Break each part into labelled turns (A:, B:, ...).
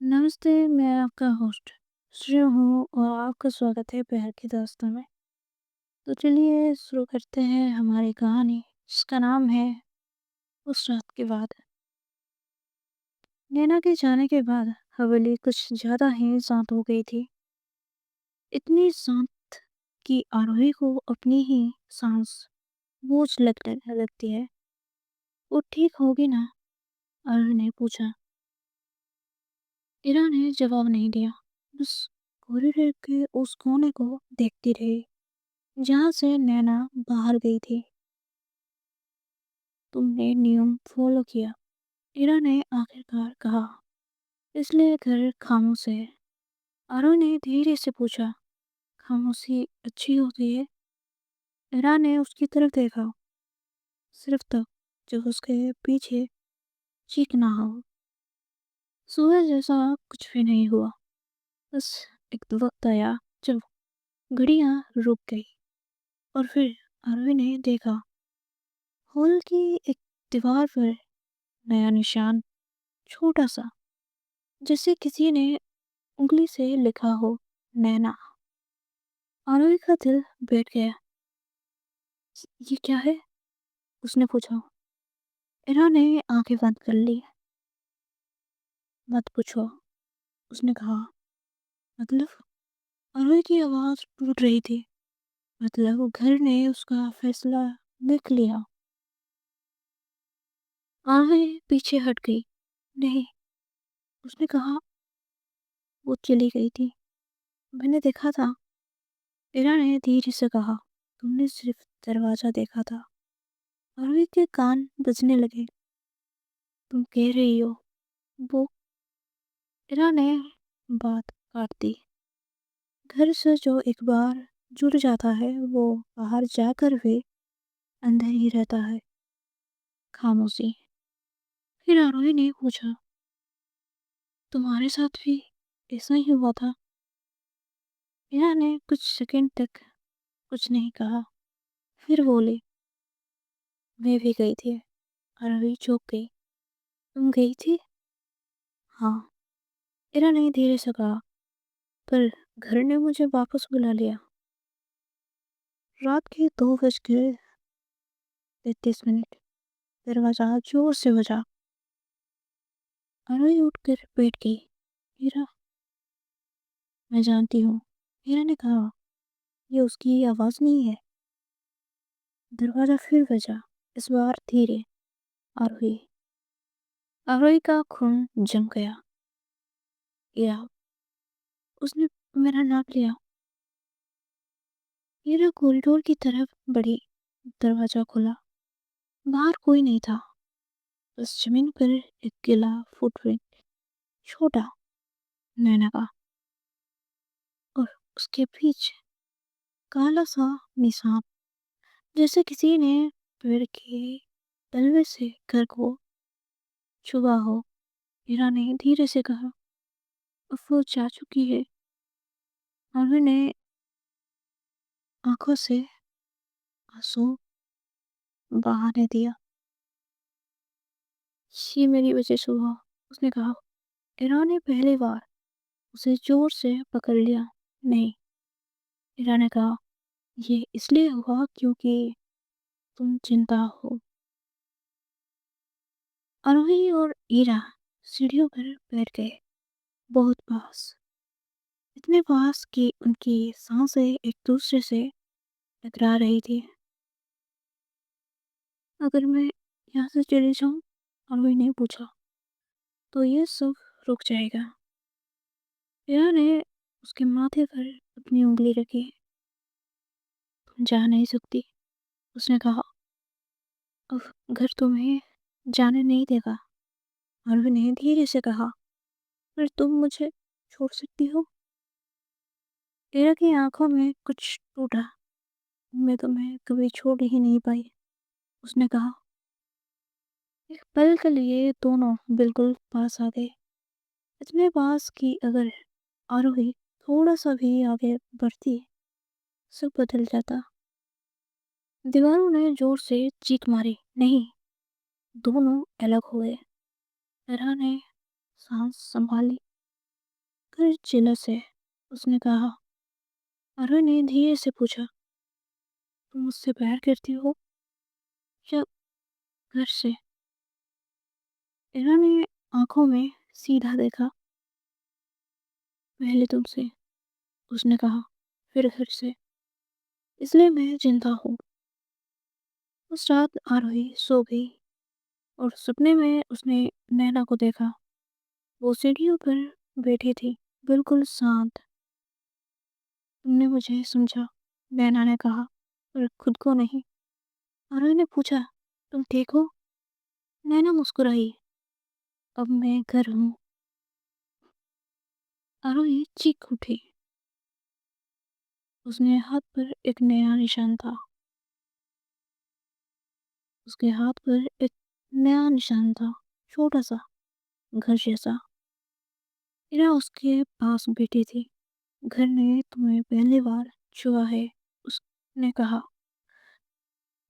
A: नमस्ते, मैं आपका होस्ट श्रेय हूँ और आपका स्वागत है प्यार की दास्तां में। तो चलिए शुरू करते हैं हमारी कहानी जिसका नाम है उस रात के बाद। नैना के जाने के बाद हवेली कुछ ज़्यादा ही शांत हो गई थी। इतनी शांत कि आरोही को अपनी ही सांस बोझ लगने लगती है। वो ठीक होगी ना? आरोही ने पूछा। इरा ने जवाब नहीं दिया, बस कॉरिडोर के उस कोने को देखती रही जहाँ से नैना बाहर गई थी। तुमने नियम फॉलो किया, इरा ने आखिरकार कहा। इसलिए घर खामोश है। आरो ने धीरे से पूछा। खामोशी अच्छी होती है? इरा ने उसकी तरफ देखा, सिर्फ तब जब उसके पीछे चीख ना हो। सुबह जैसा कुछ भी नहीं हुआ। बस एक वक्त आया जब घड़ियां रुक गई और फिर आरोही ने देखा हॉल की एक दीवार पर नया निशान, छोटा सा, जैसे किसी ने उंगली से लिखा हो, नैना। आरोही का दिल बैठ गया। ये क्या है? उसने पूछा। इरा ने आंखें बंद कर ली। मत पूछो, उसने कहा। मतलब? आरोही की आवाज टूट रही थी। मतलब घर ने उसका फैसला लिख लिया। आरोही पीछे हट गई। नहीं, उसने कहा। वो चली गई थी, मैंने देखा था। इरा ने धीरे से कहा। तुमने सिर्फ दरवाजा देखा था। आरोही के कान बजने लगे। तुम कह रही हो वो? इरा ने बात काट दी। घर से जो एक बार जुड़ जाता है वो बाहर जाकर भी अंदर ही रहता है। खामोशी। फिर आरोही ने पूछा, तुम्हारे साथ भी ऐसा ही हुआ था? इरा ने कुछ सेकंड तक कुछ नहीं कहा, फिर बोली, मैं भी गई थी। आरोही चौंक गई। तुम गई थी? हाँ, इरा ने धीरे से कहा, पर घर ने मुझे वापस बुला लिया। रात के 2:33 दरवाजा जोर से बजा। आरोही उठकर बैठ गई। हीरा, मैं जानती हूँ, हीरा ने कहा। ये उसकी आवाज नहीं है। दरवाजा फिर बजा, इस बार धीरे। आरोही। आरोही का खून जम गया। हीरा, उसने मेरा नाम लिया। हीरा कॉरिडोर की तरफ बढ़ी। दरवाजा खुला। बाहर कोई नहीं था, बस जमीन पर एक गीला फुटप्रिंट, छोटा, नैना का। और उसके पीछे काला सा निशान, जैसे किसी ने पेड़ के तलवे से घर को छुआ हो। हीरा ने धीरे से कहा, अब वो जा चुकी है। आमिर ने आंखों से आंसू बहाने दिया। ये मेरी वजह से हुआ, उसने कहा। हीरा ने पहली बार उसे जोर से पकड़ लिया। नहीं, हीरा ने कहा, ये इसलिए हुआ क्योंकि तुम चिंता हो। आरोही और हीरा सीढ़ियों पर बैठ गए, बहुत पास, इतने पास कि उनकी सांसें एक दूसरे से टकरा रही थी। अगर मैं यहाँ से चली जाऊँ? आरोही ने पूछा, तो ये सब रुक जाएगा। हीरा ने उसके माथे पर अपनी उंगली रखी। तुम जा नहीं सकती, उसने कहा। अब घर तुम्हें जाने नहीं देगा, आरोही ने धीरे से कहा। पर तुम मुझे छोड़ सकती हो? हीरा की आंखों में कुछ टूटा। मैं तुम्हें कभी छोड़ ही नहीं पाई, उसने कहा। एक पल के लिए दोनों बिल्कुल पास आ गए, इतने पास कि अगर आरोही थोड़ा सा भी आगे बढ़ती सब बदल जाता। दीवारों ने जोर से चीख मारी। नहीं, दोनों अलग हुए। तरह ने सांस संभाली। گھر جلس ہے، اس نے کہا۔ آروہی نے دھیرے سے پوچھا، تم مجھ سے پیار کرتی ہو یا گھر سے؟ ایرا نے آنکھوں میں سیدھا دیکھا۔ پہلے تم سے، اس نے کہا، پھر گھر سے، اس لیے میں زندہ ہوں۔ اس رات آروہی سو گئی اور سپنے میں اس نے نینا کو دیکھا۔ وہ سیڑھیوں پر بیٹھی تھی، بالکل شانت۔ تم نے مجھے سمجھا، نینا نے کہا، پر خود کو نہیں۔ آروہی نے پوچھا، تم ٹھیک ہو؟ نینا مسکرائی، اب میں گھر ہوں۔ آروہی چیخ اٹھی۔ اس نے ہاتھ پر ایک نیا نشان تھا۔ اس کے ہاتھ پر ایک نیا نشان تھا، چھوٹا سا، گھر جیسا۔ ایرا اس کے پاس بیٹھی تھی۔ گھر نے تمہیں پہلی بار چھوا ہے، اس نے کہا۔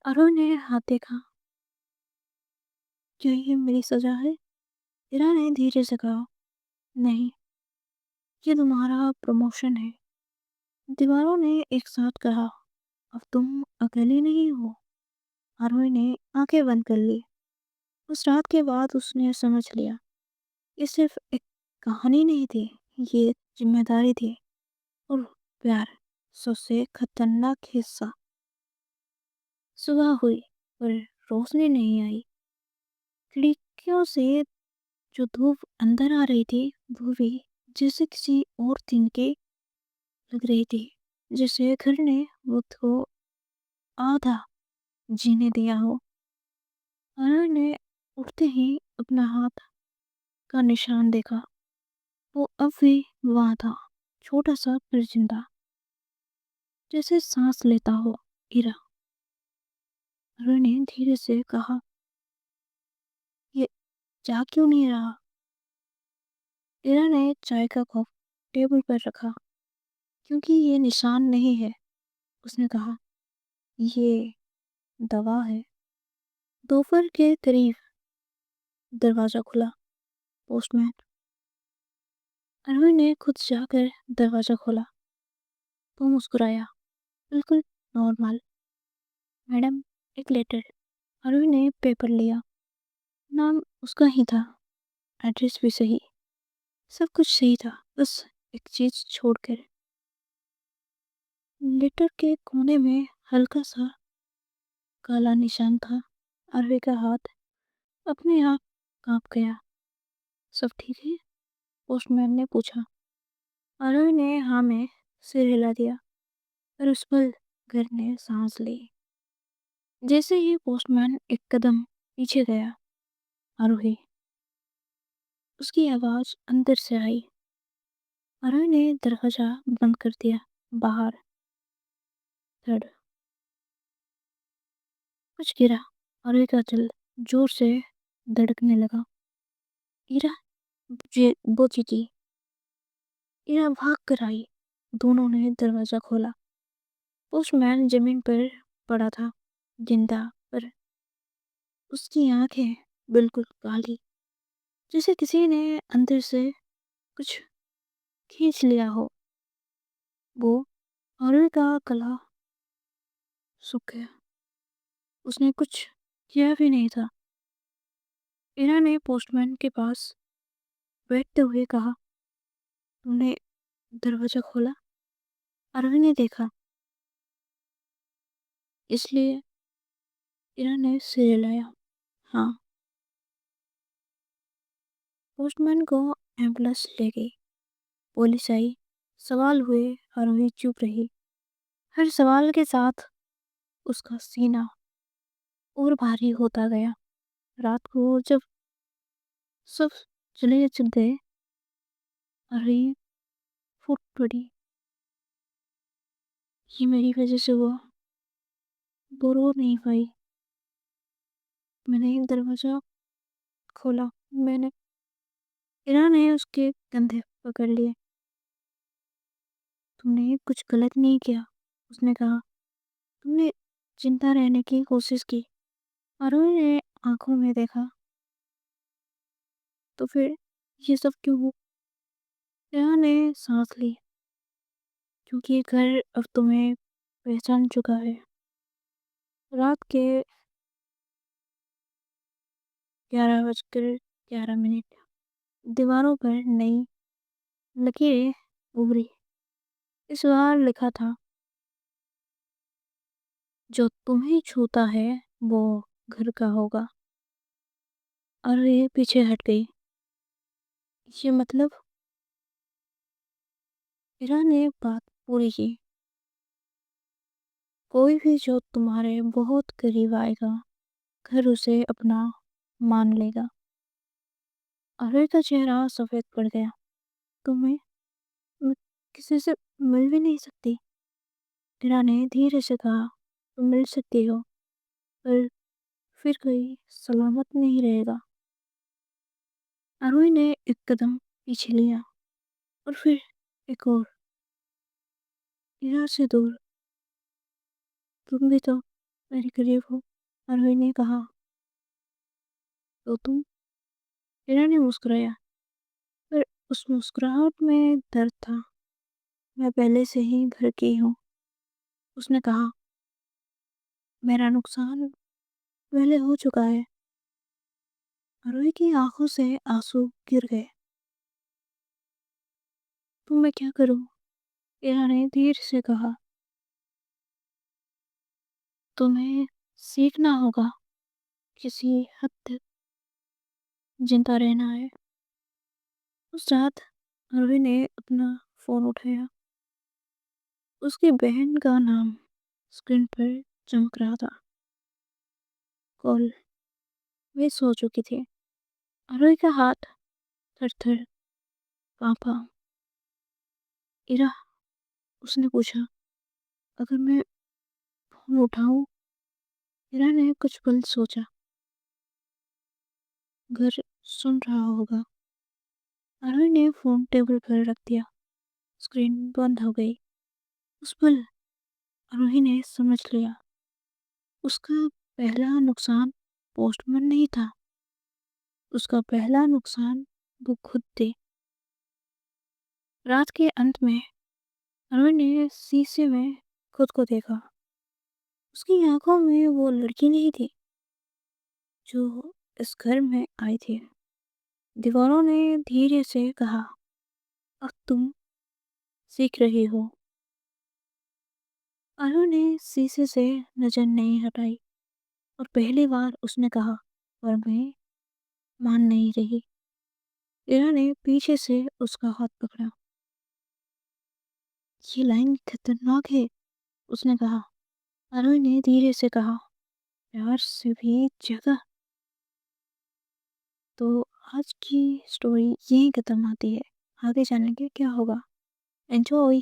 A: آروہی نے ہاتھ دیکھا۔ کیا یہ میری سزا ہے؟ ایرا نے دھیرے سے کہا، نہیں، یہ تمہارا پروموشن ہے۔ دیواروں نے ایک ساتھ کہا، اب تم اکیلی نہیں ہو۔ آروہی نے آنکھیں بند کر لی۔ اس رات کے بعد اس نے سمجھ لیا، یہ صرف ایک کہانی نہیں تھی، یہ ذمہ داری تھی، اور پیار سب سے خطرناک حصہ۔ صبح ہوئی پر روشنی نہیں آئی۔ کھڑکیوں سے جو دھوپ اندر آ رہی تھی وہ بھی جیسے کسی اور دن کی لگ رہی تھی، جیسے گھر نے وقت کو آدھا جینے دیا ہو۔ آروہی نے اٹھتے ہی اپنا ہاتھ کا نشان دیکھا۔ وہ اب بھی وہاں تھا، چھوٹا سا پر زندہ، جیسے سانس لیتا ہو۔ ایرا، آروہی نے دھیرے سے کہا، یہ جا کیوں نہیں رہا؟ ایرا نے چائے کا کپ ٹیبل پر رکھا۔ کیونکہ یہ نشان نہیں ہے، اس نے کہا، یہ دوا ہے۔ دوپہر کے قریب دروازہ کھلا۔ پوسٹ مین۔ آروہی نے خود جا کر دروازہ کھولا۔ وہ مسکرایا، بالکل نارمل۔ میڈم، ایک لیٹر۔ آروہی نے پیپر لیا۔ نام اس کا ہی تھا، ایڈریس بھی صحیح، سب کچھ صحیح تھا، بس ایک چیز چھوڑ کر۔ لیٹر کے کونے میں ہلکا سا کالا نشان تھا۔ آروہی کا ہاتھ اپنے آپ کانپ گیا۔ سب ٹھیک ہے؟ پوسٹ مین نے پوچھا۔ آروہی نے ہاں میں سر ہلا دیا، اور اس پل گھر نے سانس لی۔ جیسے ہی پوسٹ مین ایک قدم پیچھے گیا، آروہی، اس کی آواز اندر سے آئی۔ آروہی نے دروازہ بند کر دیا۔ باہر تھڑ کچھ گرا۔ آروہی کا دل زور سے دھڑکنے لگا۔ ایرا، وہ چیچی۔ ایرا بھاگ کر آئی۔ دونوں نے دروازہ کھولا۔ پوسٹ مین زمین پر پڑا تھا، زندہ، پر اس کی آنکھیں بالکل کالی، جیسے کسی نے اندر سے کچھ کھینچ لیا ہو۔ وہ آروہی کا گلا سوکھ گیا۔ اس نے کچھ کیا بھی نہیں تھا۔ ایرا نے پوسٹ مین کے پاس بیٹھتے ہوئے کہا، تم نے دروازہ کھولا؟ آروہی نے دیکھا، اس لیے ایرا نے سر ہلایا، ہاں۔ پوسٹ مین کو ایمبولینس لے گئی۔ پولیس آئی، سوال ہوئے، آروہی چپ رہی۔ ہر سوال کے ساتھ اس کا سینہ اور بھاری ہوتا گیا۔ رات کو جب سب چلے گئے، آروہی پھوٹ پڑی، یہ میری وجہ سے ہوا۔ وہ رو نہیں پائی۔ میں نے دروازہ کھولا، ایرا نے اس کے کندھے پکڑ لیے۔ تم نے کچھ غلط نہیں کیا، اس نے کہا، تم نے زندہ رہنے کی کوشش کی۔ آروہی نے آنکھوں میں دیکھا، تو پھر یہ سب کیوں ہوا؟ नेहा ने सांस ली क्योंकि ये घर अब तुम्हें पहचान चुका है। रात के 11:11। दीवारों पर नई लकीरें उभरी। इस बार लिखा था, जो तुम्हें छूता है वो घर का होगा। और ये पीछे हट गई। ये मतलब? इरा ने बात पूरी की। कोई भी जो तुम्हारे बहुत करीब आएगा, घर उसे अपना मान लेगा। अरे का चेहरा सफेद पड़ गया। तुम्हें मैं किसी से मिल भी नहीं सकती? इरा ने धीरे से कहा, तुम मिल सकती हो, पर फिर कोई सलामत नहीं रहेगा। आरोही ने एक कदम पीछे लिया और फिर एक और। इरा से दूर। तुम भी तो मेरे करीब हो, आरोही ने कहा। तो तुम? इरा ने मुस्कुराया, पर उस मुस्कुराहट में दर्द था। मैं पहले से ही घर की हूँ, उसने कहा। मेरा नुकसान पहले हो चुका है। आरोही की आंखों से आंसू गिर गए। तो मैं क्या करूं? इरा ने धीरे से कहा। तुम्हें सीखना होगा, किसी हद तक जिंदा रहना है। उस रात आरोही ने अपना फोन उठाया। उसकी बहन का नाम स्क्रीन पर चमक रहा था। कॉल। वे सो चुकी थी। आरोही का हाथ थर थर कांपा। इरा, उसने पूछा, अगर मैं फोन उठाऊं? इरा ने कुछ पल सोचा। घर सुन रहा होगा। आरोही ने फोन टेबल पर रख दिया। स्क्रीन बंद हो गई। उस पल आरोही ने समझ लिया, उसका पहला नुकसान पोस्टमैन नहीं था। उसका पहला नुकसान वो खुद थी। रात के अंत में आरोही ने शीशे में खुद को देखा। उसकी आंखों में वो लड़की नहीं थी जो इस घर में आई थी। दीवारों ने धीरे से कहा, अब तुम सीख रही हो। आरोही ने शीशे से नजर नहीं हटाई और पहली बार उसने कहा, पर मैं मान नहीं रही। इरा ने पीछे से उसका हाथ पकड़ा। ये लाइन खतरनाक है, उसने कहा। आरोही ने धीरे से कहा, प्यार से भी ज्यादा। तो आज की स्टोरी यहीं खत्म होती है। आगे जानेंगे क्या होगा। एंजॉय।